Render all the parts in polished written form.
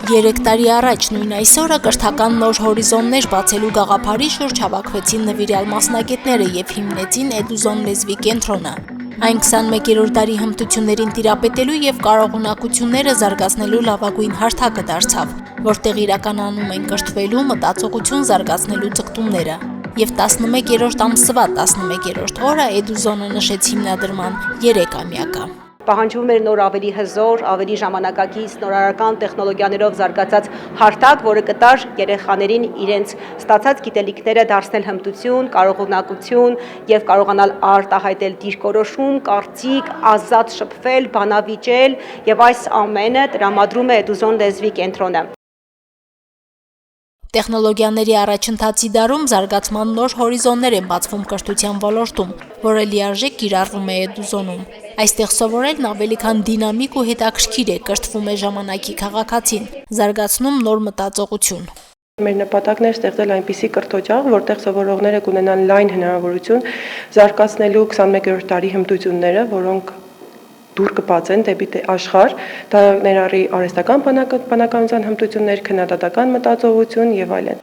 3 տարի առաջ նույն այսօրը կրթական նոր հորիզոններ բացելու գաղափարի շուրջ հավաքվեցին նվիրյալ մասնագետները եւ հիմնեցին Էդուզոն լեզվի կենտրոնը։ Այն 21-րդ դարի հմտություններին տիրապետելու եւ կարողունակությունները զարգացնելու լավագույն հարթակը դարձավ, որտեղ իրականանում են կրթվելու, մտածողություն զարգացնելու ձգտումները։ Եվ 11-րդ ամսվա 11-րդ օրը Էդուզոնը նշեց հիմնադրման 3-ամյակը։ Պահանջվում էր նոր ավելի հզոր, ավելի ժամանակակից, նորարարական տեխնոլոգիաներով զարգացած հարթակ, որը կտար երեխաներին իրենց ստացած գիտելիքները դարձնել հմտություն, կարողունակություն եւ կարողանալ արտահայտել դիրքորոշում, կարծիք, ազատ շփվել, բանավիճել եւ այս ամենը տրամադրում է Էդուզոն լեզվի կենտրոնը։ Տեխնոլոգիաների առաջընթացի դարում զարգացման նոր հորիզոններ են բացվում կրթության ոլորտում, որը լիարժեք կիրառվում է Էդուզոնում։ Այստեղ սովորելն ավելի քան դինամիկ ու հետաքրքիր է, կրթվում է ժամանակի քաղաքացին, զարգացնում նոր մտածողություն։ Մեր նպատակն է ստեղծել այնպիսի կրթօջախ, որտեղ սովորողները կունենան լայն հնարավորություն զարգացնելու 21-րդ դարի հմտությունները, որոնք դուր կբացեն դեպի աշխարհ, դա ներառի արհեստական բանականության հմտություններ, քննադատական մտածողություն եւ այլն։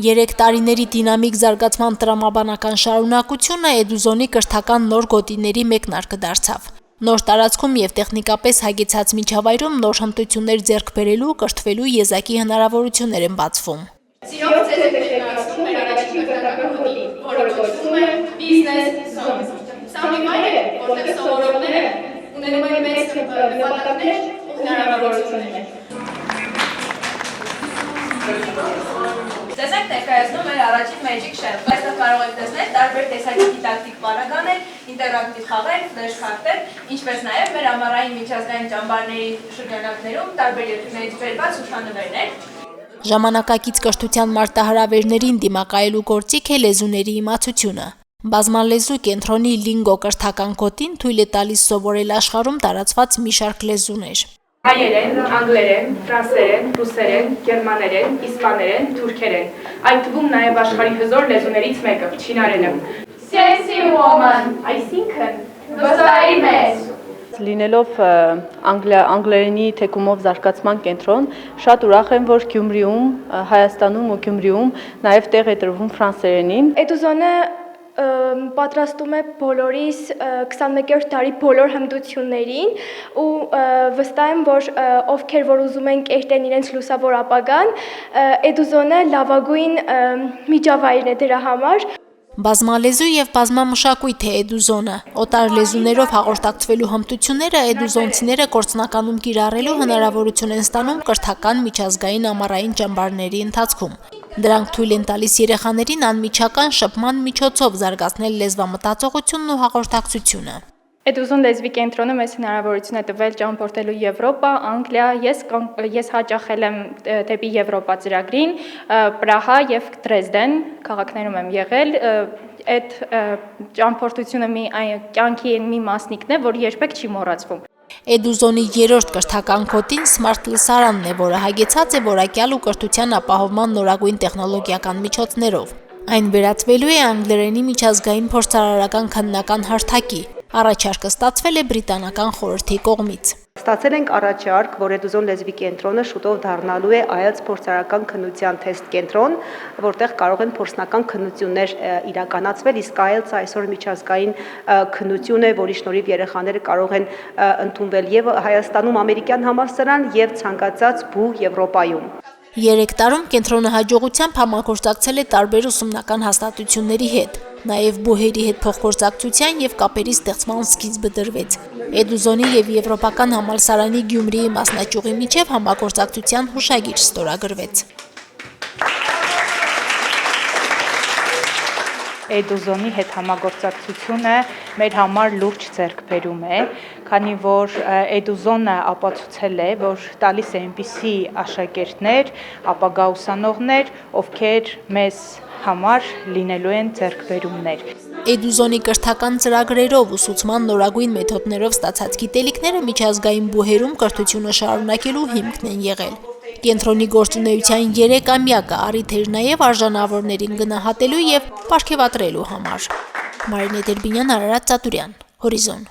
3 տարիների դինամիկ զարգացման տրամաբանական շարունակությունը Էդուզոնի կրթական նոր գոտիների մեկնարկը դարձավ։ Նոր տարածքում եւ տեխնիկապես հագեցած միջավայրում նոր հմտություններ ձեռք բերելու, կրթվելու եզակի հնարավորություններ են բացվում։ Սիրով ձեզ է ներկայացնում մեր առաջին կրթական գոտի, որը կոչվում է Business Zone։ Սա մի վայր է, որտեղ սովորողները ունենում են մեծ նպատակներ ու հնարավորություններ։ Ձեզ ենք ներկայացնում մեր առաջին Magic Shelf։ Այստեղ կարող եք տեսնել տարբեր տեսակի դիդակտիկ պարագաներ, ինտերակտիվ խաղեր, ֆլեշ քարտեր, ինչպես նաև մեր ամառային միջազգային ճամբարների շրջանակներում տարբեր երկրներից բերված հուշանվերներ։ Ժամանակակից կրթության մարտահրավերներին դիմակայելու գործիք է լեզուների իմացությունը։ Բազմալեզու կենտրոնի Լինգո կրթական գոտին թույլ է տալիս սովորել աշխարհում տարածված մի շարք լեզուներ։ Հայերեն, անգլերեն, ֆրանսերեն, ռուսերեն, գերմաներեն, իսպաներեն, թուրքերեն, այդ թվում նաև աշխարհի հզոր լեզուներից մեկը՝ չինարենը։ Sexy woman, այսինքն վստահի մեզ։ Լինելով անգլերենի թեկումով զարգացման կենտրոն, շատ ուրախ եմ, որ Գյումրիում, Հայաստանում ու Գյումրիում նաև տեղ է տրվում ֆրանսերենին։ Էդուզոնը պատրաստում է բոլորիս 21-րդ դարի բոլոր հմտություններին ու վստահ եմ, որ ովքեր որ ուզում են կերտեն իրենց լուսավոր ապագան, Էդուզոնը լավագույն միջավայրն է դրա համար։ Բազմալեզու եւ բազմամշակույթ է Էդուզոնը։ Օտար լեզուներով հաղորդակցվելու հմտությունները էդուզոնցիները գործնականում կիրառելու հնարավորություն են ստանում կրթական միջազգային ամառային ճամբարների ընթացքում։ Դրանք թույլ են տալիս երեխաներին անմիջական շփման միջոցով զարգացնել լեզվամտածողությունն ու հաղորդակցությունը։ Էդուզոն լեզվի կենտրոնը մեզ հնարավորություն է տվել ճամփորդելու Եվրոպա, Անգլիա, ես հաճախել եմ դեպի Եվրոպա ծրագրին, Պրահա եւ Դրեզդեն քաղաքներում եմ եղել, այդ ճամփորդությունը կյանքի մի մասնիկն է, որ երբեք չի մոռացվում։ Էդուզոնի 3-րդ կրթական գոտին Smart լսարանն է, որը հագեցած է որակյալ ու կրթության ապահովման նորագույն տեխնոլոգիական միջոցներով։ Այն վերածվելու է անգլերենի միջազգային փորձարարական քննական հարթակի։ Առաջարկը ստացվել է բրիտանական խորհրդի կողմից։ Ստացել ենք առաջարկ, որ Էդուզոն լեզվի կենտրոնը շուտով դառնալու է IELTS փորձարարական քննության թեստ կենտրոն, որտեղ կարող են փորձնական քննություններ իրականացվել, իսկ IELTS այսօր միջազգային քննություն է, որի շնորհիվ երեխաները կարող են ընդունվել եւ Հայաստանում ամերիկյան համալսարան եւ ցանկացած բու Եվրոպայում։ 3 տարում կենտրոնը հաջողությամբ համագործակցել է տարբեր ուսումնական հաստատությունների հետ, նաև բուհերի հետ փոխգործակցության եւ կապերի ստեղծման սկիզբը դրվեց։ Էդուզոնի եւ Եվրոպական համալսարանի Գյումրիի մասնաճյուղի միջև համագործակցության հուշագիր ստորագրվեց։ Էդուզոնի հետ համագործակցությունը մեր համար լուրջ ձեռքբերում է, քանի որ Էդուզոնը ապացուցել է, որ տալիս է այնպիսի աշակերտներ, ապագա ուսանողներ, ովքեր մեզ համար լինելու են ձեռքբերումներ։ Էդուզոնի կրթական ծրագրերով ուսուցման նորագույն մեթոդներով ստացած գիտելիքները միջազգային բուհերում կրթությունը շարունակելու հիմքն են եղել։ Կենտրոնի գործունեության 3-ամյակը առիթ էր նաև արժանավորներին գնահատելու եւ պարգևատրելու համար։ Մարինե Դերբինյան, Արարատ Ծատուրյան, Հորիզոն։